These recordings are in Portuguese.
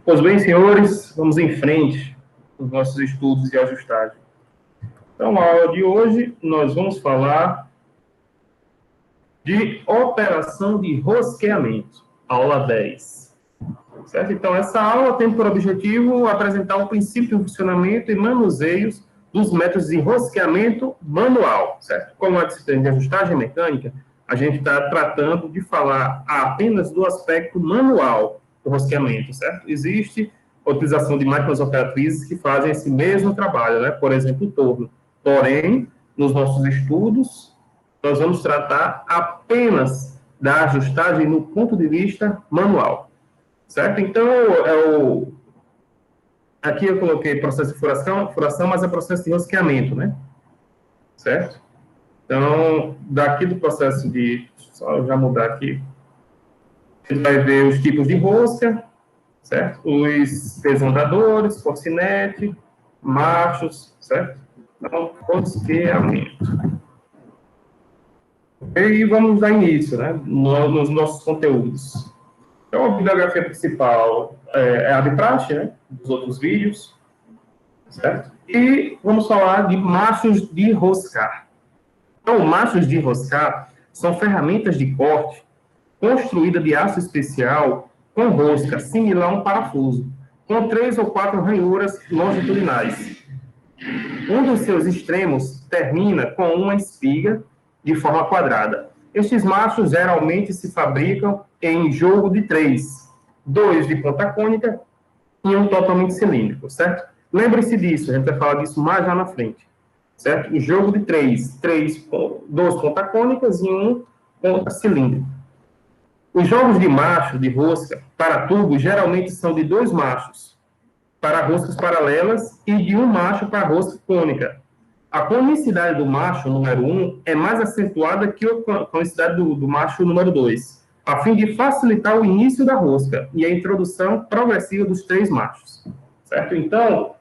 Pois bem, senhores, vamos em frente nos nossos estudos de ajustagem. Então, na aula de hoje, nós vamos falar de operação de rosqueamento, aula 10. Certo? Então, essa aula tem por objetivo apresentar o princípio de funcionamento e manuseios dos métodos de rosqueamento manual. Certo? Como a disciplina de ajustagem mecânica, a gente está tratando de falar apenas do aspecto manual do rosqueamento, certo? Existe a utilização de máquinas operatrizes que fazem esse mesmo trabalho, né? Por exemplo, o torno. Porém, nos nossos estudos, nós vamos tratar apenas da ajustagem no ponto de vista manual, certo? Então, aqui eu coloquei processo de furação, mas é processo de rosqueamento, né? Certo? Então, daqui do processo de... Só eu já mudar aqui. A gente vai ver os tipos de rosca, certo? Os desandadores, forcinete, machos, certo? Então, rosqueamento. E vamos dar início, né? Nos nossos conteúdos. Então, a bibliografia principal é a de praxe, né? Dos outros vídeos, certo? E vamos falar de machos de roscar. Então, machos de roscar são ferramentas de corte construída de aço especial com rosca, similar a um parafuso, com 3 ou 4 ranhuras longitudinais. Um dos seus extremos termina com uma espiga de forma quadrada. Estes machos geralmente se fabricam em jogo de 3, 2 de ponta cônica e um totalmente cilíndrico, certo? Lembre-se disso, a gente vai falar disso mais lá na frente, certo? O jogo de 2 ponta cônicas e um ponta cilíndrico. Os jogos de macho, de rosca, para tubo, geralmente são de 2 machos para roscas paralelas e de um macho para rosca cônica. A conicidade do macho número 1 é mais acentuada que a conicidade do macho número 2, a fim de facilitar o início da rosca e a introdução progressiva dos 3 machos. Certo? Então,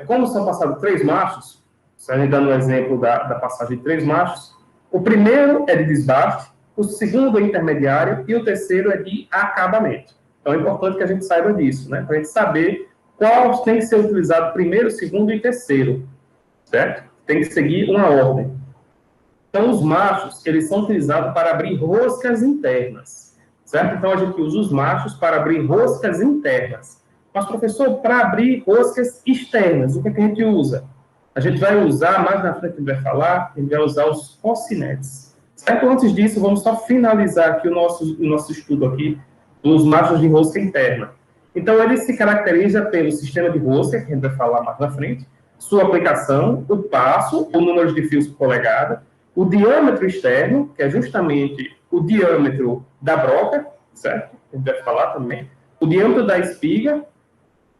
como são passados 3 machos, se a gente dando um exemplo da passagem de 3 machos, o primeiro é de desbaste, o segundo é intermediário e o terceiro é de acabamento. Então, é importante que a gente saiba disso, né? Para a gente saber qual tem que ser utilizado primeiro, segundo e terceiro, certo? Tem que seguir uma ordem. Então, os machos, eles são utilizados para abrir roscas internas, certo? Então, a gente usa os machos para abrir roscas internas. Mas, professor, para abrir roscas externas, o que a gente usa? A gente vai usar, mais na frente a gente vai falar, a gente vai usar os forcinetes. Certo? Antes disso, vamos só finalizar aqui o nosso estudo aqui dos machos de rosca interna. Então, ele se caracteriza pelo sistema de rosca, que a gente vai falar mais na frente, sua aplicação, o passo, o número de fios por polegada, o diâmetro externo, que é justamente o diâmetro da broca, certo? A gente vai falar também, o diâmetro da espiga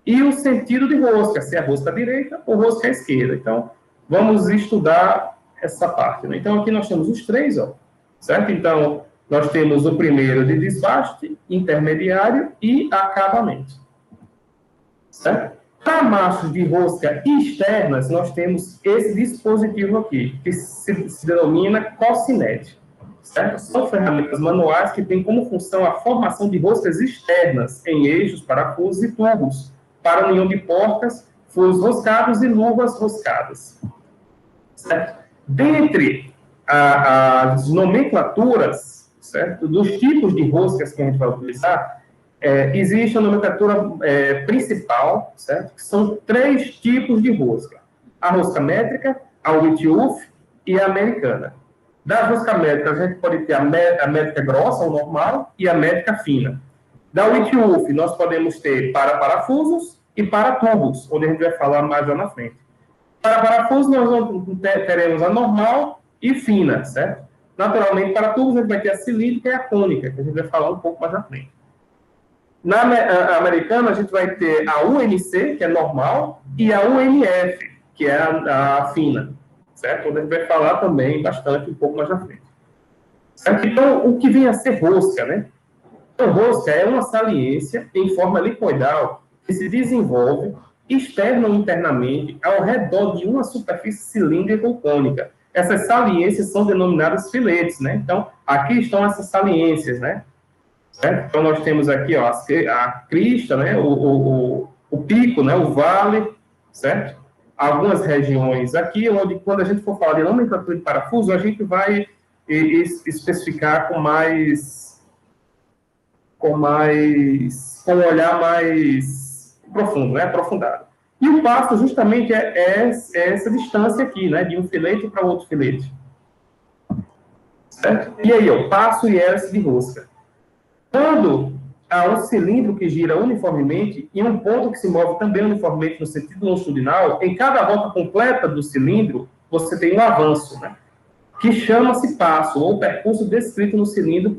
e o sentido de rosca, se é rosca direita ou rosca esquerda. Então, vamos estudar essa parte, né? Então, aqui nós temos os 3, ó, certo? Então, nós temos o primeiro de desbaste, intermediário e acabamento, certo? Para machos de rosca externas, nós temos esse dispositivo aqui, que se denomina cocinete, certo? São ferramentas manuais que têm como função a formação de roscas externas em eixos, parafusos e tubos, para união de porcas, furos roscados e luvas roscadas, certo? Dentre as nomenclaturas, certo, dos tipos de roscas que a gente vai utilizar, existe a nomenclatura principal, certo, que são 3 tipos de rosca. A rosca métrica, a Whitworth e a americana. Da rosca métrica, a gente pode ter a métrica grossa, ou normal, e a métrica fina. Da Whitworth, nós podemos ter para parafusos e para tubos, onde a gente vai falar mais lá na frente. Para parafusos, nós teremos a normal e fina, certo? Naturalmente, para tubos, a gente vai ter a cilíndrica e a cônica, que a gente vai falar um pouco mais à frente. Na americana, a gente vai ter a UNC, que é normal, e a UNF, que é a fina, certo? Onde a gente vai falar também bastante um pouco mais à frente. Certo? Então, o que vem a ser rosca, né? Então, rosca é uma saliência em forma licoidal que se desenvolve externa ou internamente ao redor de uma superfície cilíndrica ou cônica. Essas saliências são denominadas filetes, né? Então, aqui estão essas saliências, né? certo? Então, nós temos aqui, ó, a crista, né? O pico, né? O vale, certo? Algumas regiões aqui, onde, quando a gente for falar de nomenclatura de parafuso, a gente vai especificar com um olhar mais profundo, né? Aprofundado. E o passo, justamente, é essa distância aqui, né? De um filete para outro filete. Certo? E aí, ó, passo e hélice de rosca. Quando há um cilindro que gira uniformemente e um ponto que se move também uniformemente no sentido longitudinal, em cada volta completa do cilindro, você tem um avanço, né? Que chama-se passo, ou percurso descrito no cilindro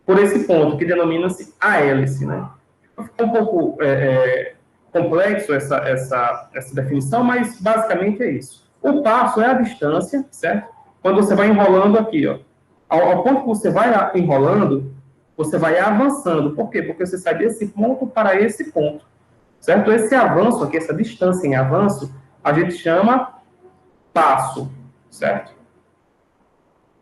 por esse ponto, que denomina-se a hélice, né? Ficou um pouco complexo essa definição, mas basicamente é isso. O passo é a distância, certo? Quando você vai enrolando aqui, ó. Ao ponto que você vai enrolando, você vai avançando. Por quê? Porque você sai desse ponto para esse ponto, certo? Esse avanço aqui, essa distância em avanço, a gente chama passo, certo?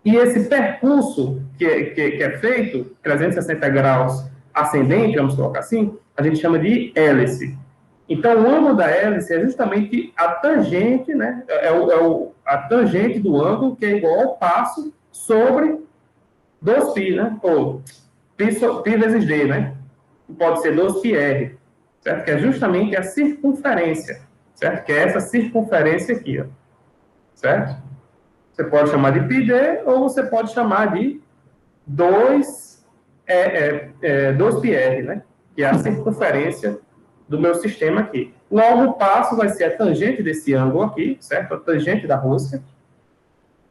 E esse percurso que é feito, 360 graus ascendente, vamos colocar assim, a gente chama de hélice. Então, o ângulo da hélice é justamente a tangente, né? A tangente do ângulo, que é igual ao passo sobre 2π, né? Ou π vezes d, né? Pode ser 2πr, certo? Que é justamente a circunferência, certo? Que é essa circunferência aqui, ó, certo? Você pode chamar de πd ou você pode chamar de 2πr, né? Que é a circunferência do meu sistema aqui. Logo, o passo vai ser a tangente desse ângulo aqui, certo? A tangente da rosca,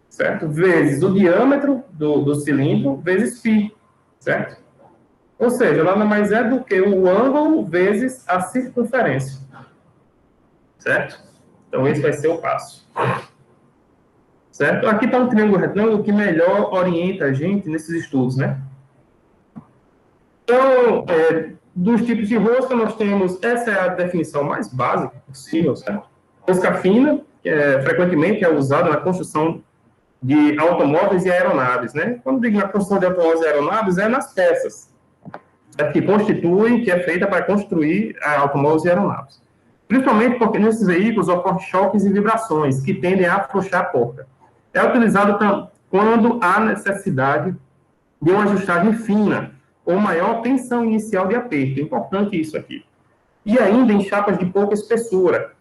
certo? Vezes o diâmetro do cilindro, vezes π, certo? Ou seja, nada mais é do que o ângulo vezes a circunferência, certo? Então, esse vai ser o passo. Certo? Aqui está um triângulo retângulo que melhor orienta a gente nesses estudos, né? Então, dos tipos de rosca, nós temos, essa é a definição mais básica possível, certo? Rosca fina, que frequentemente é usada na construção de automóveis e aeronaves, né? Quando digo na construção de automóveis e aeronaves, é nas peças, certo? Que constituem, que é feita para construir automóveis e aeronaves. Principalmente porque nesses veículos ocorrem choques e vibrações que tendem a afrouxar a porta. É utilizado quando há necessidade de uma ajustagem fina ou maior tensão inicial de aperto. É importante isso aqui. E ainda em chapas de pouca espessura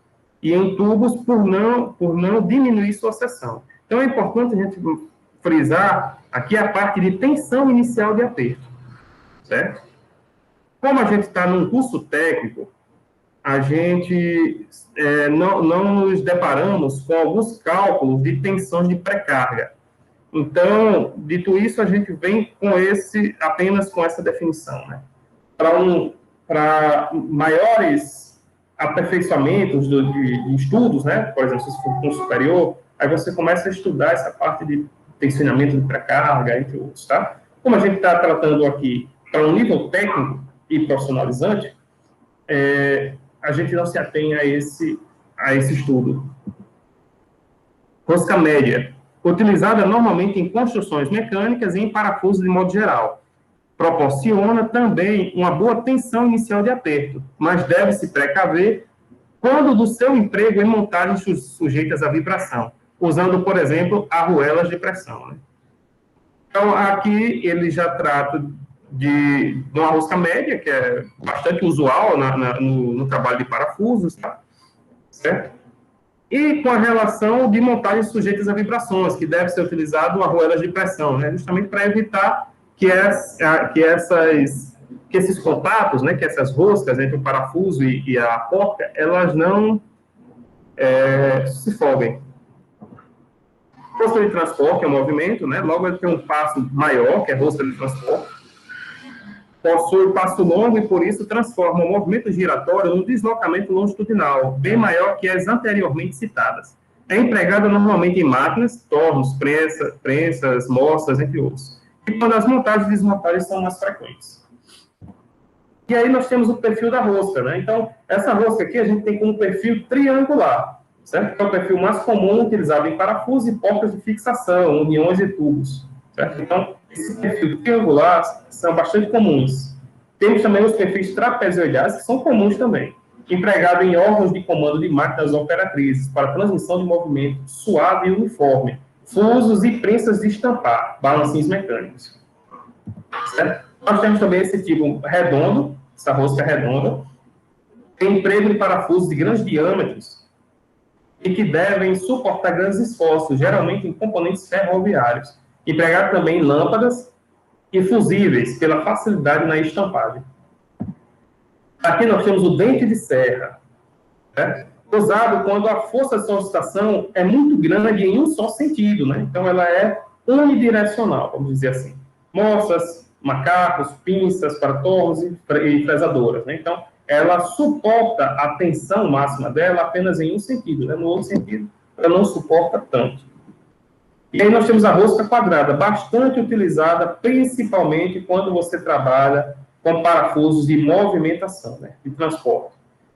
e em tubos por não diminuir sua seção. Então, é importante a gente frisar aqui a parte de tensão inicial de aperto, certo? Como a gente está num curso técnico, a gente não nos deparamos com alguns cálculos de tensões de pré-carga. Então, dito isso, a gente vem apenas com essa definição, né? Para maiores aperfeiçoamentos de estudos, né? Por exemplo, se for curso superior, aí você começa a estudar essa parte de tensionamento de pré-carga, entre outros, tá? Como a gente está tratando aqui para um nível técnico e profissionalizante, a gente não se atém a esse estudo. Rosca média, utilizada normalmente em construções mecânicas e em parafusos de modo geral. Proporciona também uma boa tensão inicial de aperto, mas deve-se precaver quando do seu emprego em montagens sujeitas à vibração, usando, por exemplo, arruelas de pressão, né? Então, aqui ele já trata de uma rosca média, que é bastante usual no trabalho de parafusos, tá? Certo? E com a relação de montagens sujeitas a vibrações, que deve ser utilizado arruelas de pressão, né? Justamente para evitar que esses contatos, né, que essas roscas entre o parafuso e a porca, elas não se folguem. Rosca de transporte é um movimento, né? Logo ele tem um passo maior, que é rosca de transporte. Possui passo longo e, por isso, transforma o movimento giratório num deslocamento longitudinal, bem maior que as anteriormente citadas. É empregada normalmente em máquinas, tornos, prensas, moças, entre outros. E quando as montagens e desmontagens são mais frequentes. E aí nós temos o perfil da rosca, né? Então, essa rosca aqui a gente tem como perfil triangular, certo? É o perfil mais comum utilizado em parafusos e porcas de fixação, uniões e tubos, certo? Então, Esse perfil triangular são bastante comuns. Temos também os perfis trapezoidais, que são comuns também, empregado em órgãos de comando de máquinas operatrizes para transmissão de movimento suave e uniforme, fusos e prensas de estampar, balancinhos mecânicos. Certo? Nós temos também esse tipo redondo, essa rosca redonda, tem emprego de parafusos de grandes diâmetros e que devem suportar grandes esforços, geralmente em componentes ferroviários. Empregado também em lâmpadas e fusíveis, pela facilidade na estampagem. Aqui nós temos o dente de serra, né? Usado quando a força de solicitação é muito grande em um só sentido, né? Então, ela é unidirecional, vamos dizer assim. Moças, macacos, pinças para tornos e fresadoras, né? Então, ela suporta a tensão máxima dela apenas em um sentido, né? No outro sentido, ela não suporta tanto. E aí nós temos a rosca quadrada, bastante utilizada, principalmente quando você trabalha com parafusos de movimentação, né? De transporte.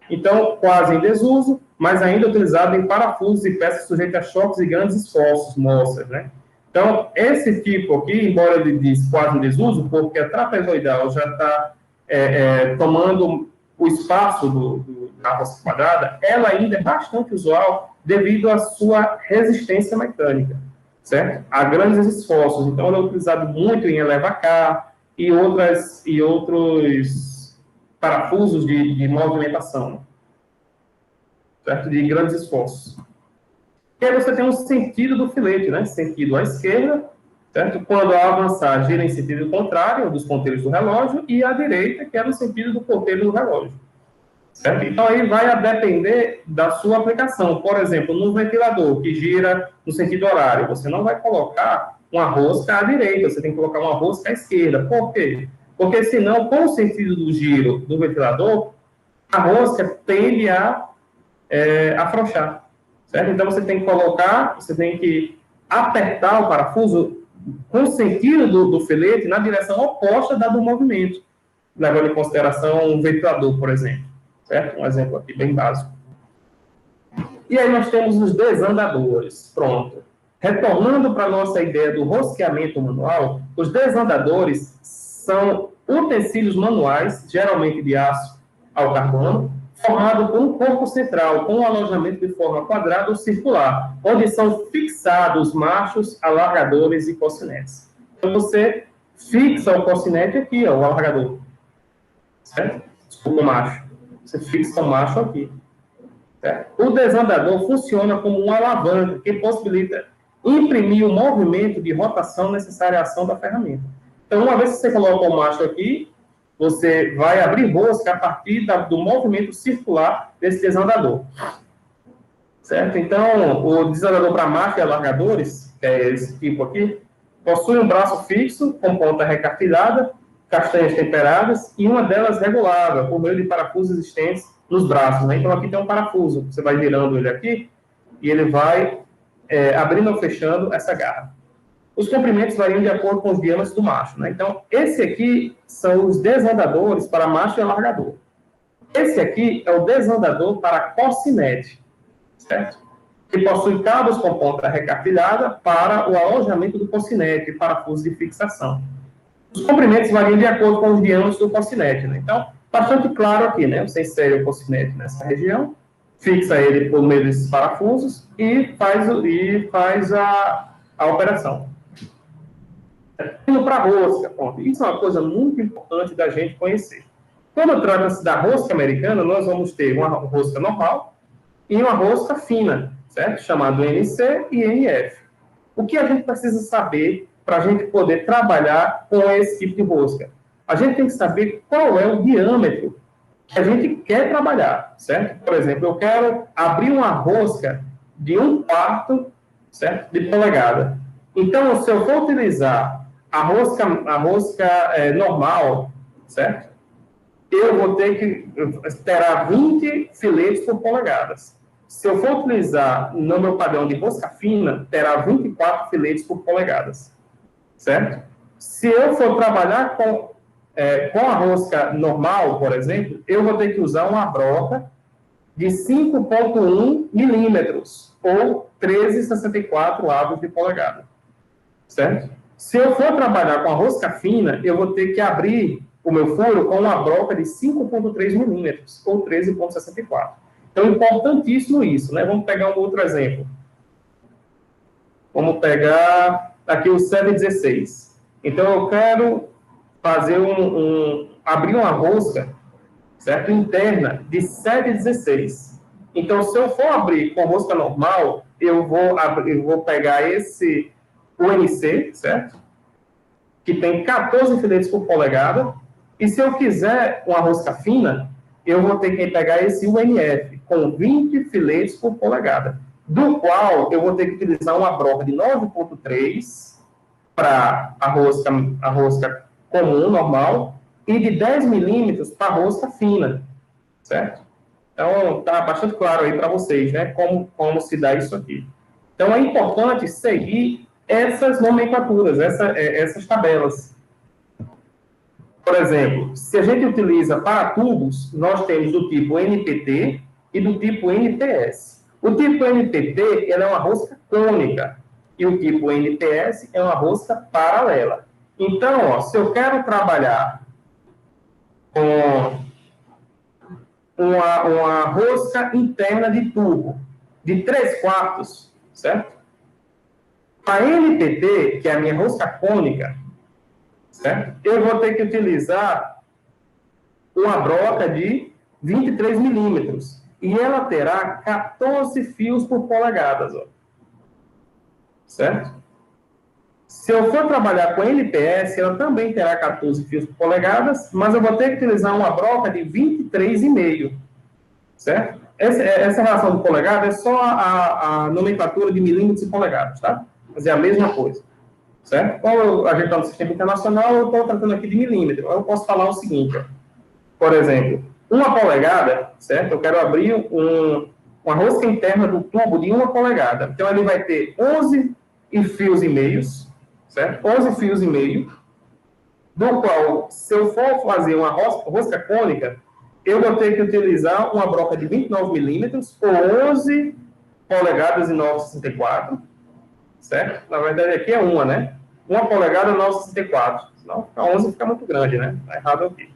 Então, quase em desuso, mas ainda utilizado em parafusos e peças sujeitas a choques e grandes esforços, moças, né? Então, esse tipo aqui, embora ele diz quase em desuso, porque a trapezoidal já está tomando o espaço da rosca quadrada, ela ainda é bastante usual devido à sua resistência mecânica, certo? A grandes esforços. Então, ela é utilizada muito em elevacar e outros parafusos de movimentação, certo? De grandes esforços. E aí você tem um sentido do filete, né? Sentido à esquerda, certo? Quando ao avançar, gira em sentido contrário dos ponteiros do relógio, e à direita, que é no sentido do ponteiro do relógio. Certo? Então, aí vai a depender da sua aplicação. Por exemplo, no ventilador, que gira no sentido horário, você não vai colocar uma rosca à direita, você tem que colocar uma rosca à esquerda. Por quê? Porque senão, com o sentido do giro do ventilador, a rosca tende a afrouxar. Certo? Então, você tem que apertar o parafuso com o sentido do filete na direção oposta da do movimento, levando em consideração um ventilador, por exemplo. Certo? Um exemplo aqui bem básico. E aí nós temos os desandadores. Pronto. Retornando para a nossa ideia do rosqueamento manual, os desandadores são utensílios manuais, geralmente de aço ao carbono, formado por um corpo central, com um alojamento de forma quadrada ou circular, onde são fixados machos, alargadores e cocinetes. Então, você fixa o cocinete aqui, ó, o alargador. Certo? Desculpa, o macho. Você fixa o macho aqui. Certo? O desandador funciona como uma alavanca que possibilita imprimir o movimento de rotação necessário à ação da ferramenta. Então, uma vez que você coloca o macho aqui, você vai abrir rosca a partir do movimento circular desse desandador. Certo? Então, o desandador para macho e alargadores, que é esse tipo aqui, possui um braço fixo, com ponta recartilhada, castanhas temperadas, e uma delas regulável, por meio de parafusos existentes nos braços. Né? Então, aqui tem um parafuso, você vai virando ele aqui, e ele vai abrindo ou fechando essa garra. Os comprimentos variam de acordo com os diâmetros do macho. Né? Então, esse aqui são os desandadores para macho e alargador. Esse aqui é o desandador para cocinete, certo? Que possui cabos com ponta recartilhada para o alojamento do cocinete e parafusos de fixação. Os comprimentos variam de acordo com os diâmetros do cocinete. Né? Então, bastante claro aqui, né? Você insere o cocinete nessa região, fixa ele por meio desses parafusos e faz a operação. Indo para a rosca, ponto. Isso é uma coisa muito importante da gente conhecer. Quando trata-se da rosca americana, nós vamos ter uma rosca normal e uma rosca fina, certo? Chamado NC e NF. O que a gente precisa saber para a gente poder trabalhar com esse tipo de rosca? A gente tem que saber qual é o diâmetro que a gente quer trabalhar, certo? Por exemplo, eu quero abrir uma rosca de 1/4, certo? De polegada. Então, se eu for utilizar a rosca normal, certo? Eu vou ter que terá 20 filetes por polegadas. Se eu for utilizar no meu padrão de rosca fina, terá 24 filetes por polegadas, certo? Se eu for trabalhar com a rosca normal, por exemplo, eu vou ter que usar uma broca de 5,1 milímetros ou 13,64 avos de polegada, certo? Se eu for trabalhar com a rosca fina, eu vou ter que abrir o meu furo com uma broca de 5,3 milímetros, ou 13,64. Então, importantíssimo isso, né? Vamos pegar um outro exemplo. Vamos pegar aqui o 716. Então, eu quero fazer abrir uma rosca, certo? Interna de 716. Então, se eu for abrir com rosca normal, eu vou pegar esse UNC, certo? Que tem 14 filetes por polegada. E se eu quiser uma rosca fina, eu vou ter que pegar esse UNF, com 20 filetes por polegada, do qual eu vou ter que utilizar uma broca de 9,3 para a rosca comum, normal, e de 10 milímetros para a rosca fina, certo? Então, está bastante claro aí para vocês, né, como se dá isso aqui. Então, é importante seguir essas nomenclaturas, essas tabelas. Por exemplo, se a gente utiliza para tubos, nós temos do tipo NPT e do tipo NPS. O tipo NPT ele é uma rosca cônica e o tipo NPS é uma rosca paralela. Então, ó, se eu quero trabalhar com uma rosca interna de tubo de 3/4, certo? A NPT, que é a minha rosca cônica, certo? Eu vou ter que utilizar uma broca de 23 milímetros. E ela terá 14 fios por polegadas, ó. Certo? Se eu for trabalhar com NPS, ela também terá 14 fios por polegadas, mas eu vou ter que utilizar uma broca de 23,5. Certo? Essa relação de polegada é só a nomenclatura de milímetros e polegadas, tá? Mas é a mesma coisa. Certo? Como a gente está no sistema internacional, eu estou tratando aqui de milímetro. Eu posso falar o seguinte, ó. Por exemplo, 1 polegada, certo? Eu quero abrir uma rosca interna do tubo de 1 polegada. Então, ele vai ter 11 fios e meios, certo? 11 fios e meio, do qual, se eu for fazer uma rosca cônica, eu vou ter que utilizar uma broca de 29 milímetros, ou 11 polegadas e 9,64, certo? Na verdade, aqui é uma, né? 1 polegada e 9,64. Senão, 11 fica muito grande, né? Está errado aqui.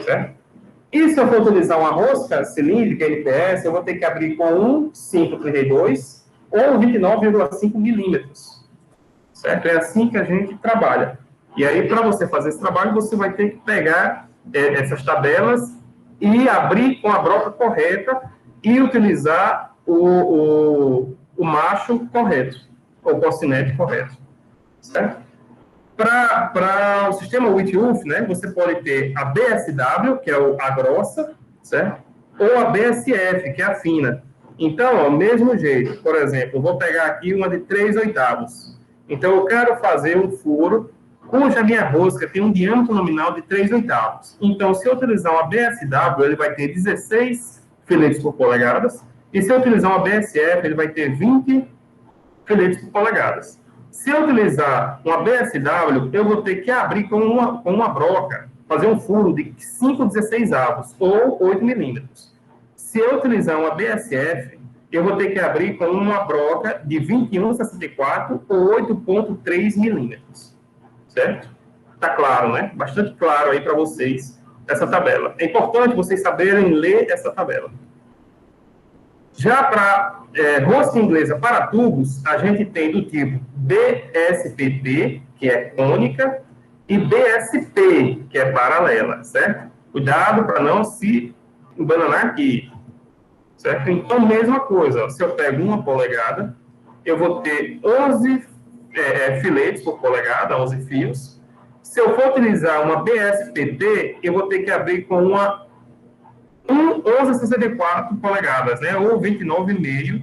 Certo? E se eu for utilizar uma rosca cilíndrica NPS, eu vou ter que abrir com 1,532 ou 29,5 milímetros. Certo? É assim que a gente trabalha. E aí, para você fazer esse trabalho, você vai ter que pegar essas tabelas e abrir com a broca correta e utilizar o macho correto, ou o cocinete correto. Certo? Para o sistema Whitworth, né, você pode ter a BSW, que é a grossa, certo? Ou a BSF, que é a fina. Então, ó, mesmo jeito, por exemplo, eu vou pegar aqui uma de 3/8. Então, eu quero fazer um furo cuja minha rosca tem um diâmetro nominal de 3/8. Então, se eu utilizar uma BSW, ele vai ter 16 filetes por polegadas, e se eu utilizar uma BSF, ele vai ter 20 filetes por polegadas. Se eu utilizar uma BSW, eu vou ter que abrir com uma broca, fazer um furo de 5/16, ou 8 milímetros. Se eu utilizar uma BSF, eu vou ter que abrir com uma broca de 21,64 ou 8,3 milímetros. Certo? Tá claro, né? Bastante claro aí para vocês essa tabela. É importante vocês saberem ler essa tabela. Já para rosca inglesa para tubos, a gente tem do tipo BSPP, que é cônica, e BSP, que é paralela, certo? Cuidado para não se embananar aqui, certo? Então, mesma coisa, se eu pego 1 polegada, eu vou ter 11 filetes por polegada, 11 fios. Se eu for utilizar uma BSPT, eu vou ter que abrir com uma 11,64 polegadas, né? Ou 29,5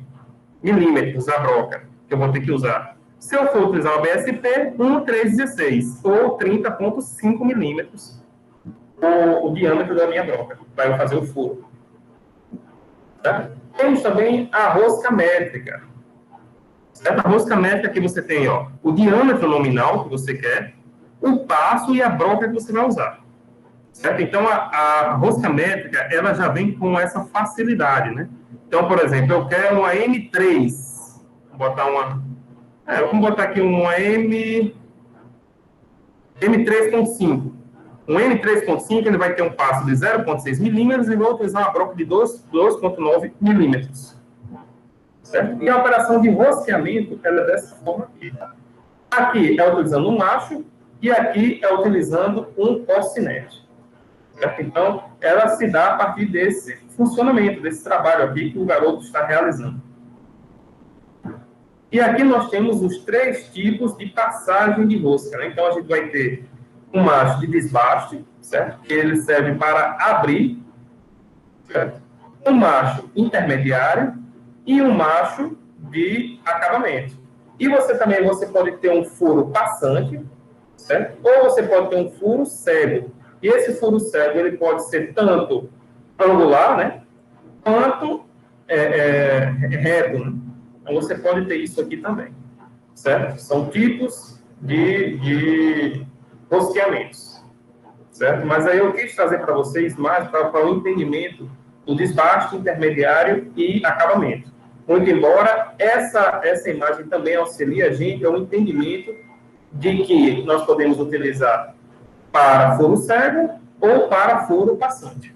milímetros a broca, que eu vou ter que usar. Se eu for utilizar uma BSP, 1,316 ou 30,5 milímetros o diâmetro da minha broca, para eu fazer o furo. Tá? Temos também a rosca métrica. Certo? A rosca métrica que você tem, ó, o diâmetro nominal que você quer, o passo e a broca que você vai usar. Certo? Então, a rosca métrica, ela já vem com essa facilidade, né? Então, por exemplo, eu quero uma M3. Vamos botar aqui uma M3. M3.5. Um M3.5 ele vai ter um passo de 0,6 milímetros e vai utilizar uma broca de 2,9 milímetros. Certo? E a operação de rosqueamento ela é dessa forma aqui. Aqui é utilizando um macho e aqui é utilizando um cocinete. Certo? Então, ela se dá a partir desse funcionamento, desse trabalho aqui que o garoto está realizando. E aqui nós temos os 3 tipos de passagem de rosca. Né? Então, a gente vai ter um macho de desbaste, certo? Que ele serve para abrir, certo? Um macho intermediário e um macho de acabamento. E você também pode ter um furo passante, certo? Ou você pode ter um furo cego. E esse furo cego ele pode ser tanto angular, né? Quanto reto. Né? Então, você pode ter isso aqui também, certo? São tipos de rosqueamentos, certo? Mas aí eu quis trazer para vocês mais para o entendimento do desbaste, intermediário e acabamento. Muito embora essa imagem também auxilie a gente ao entendimento de que nós podemos utilizar para furo cego ou para furo passante.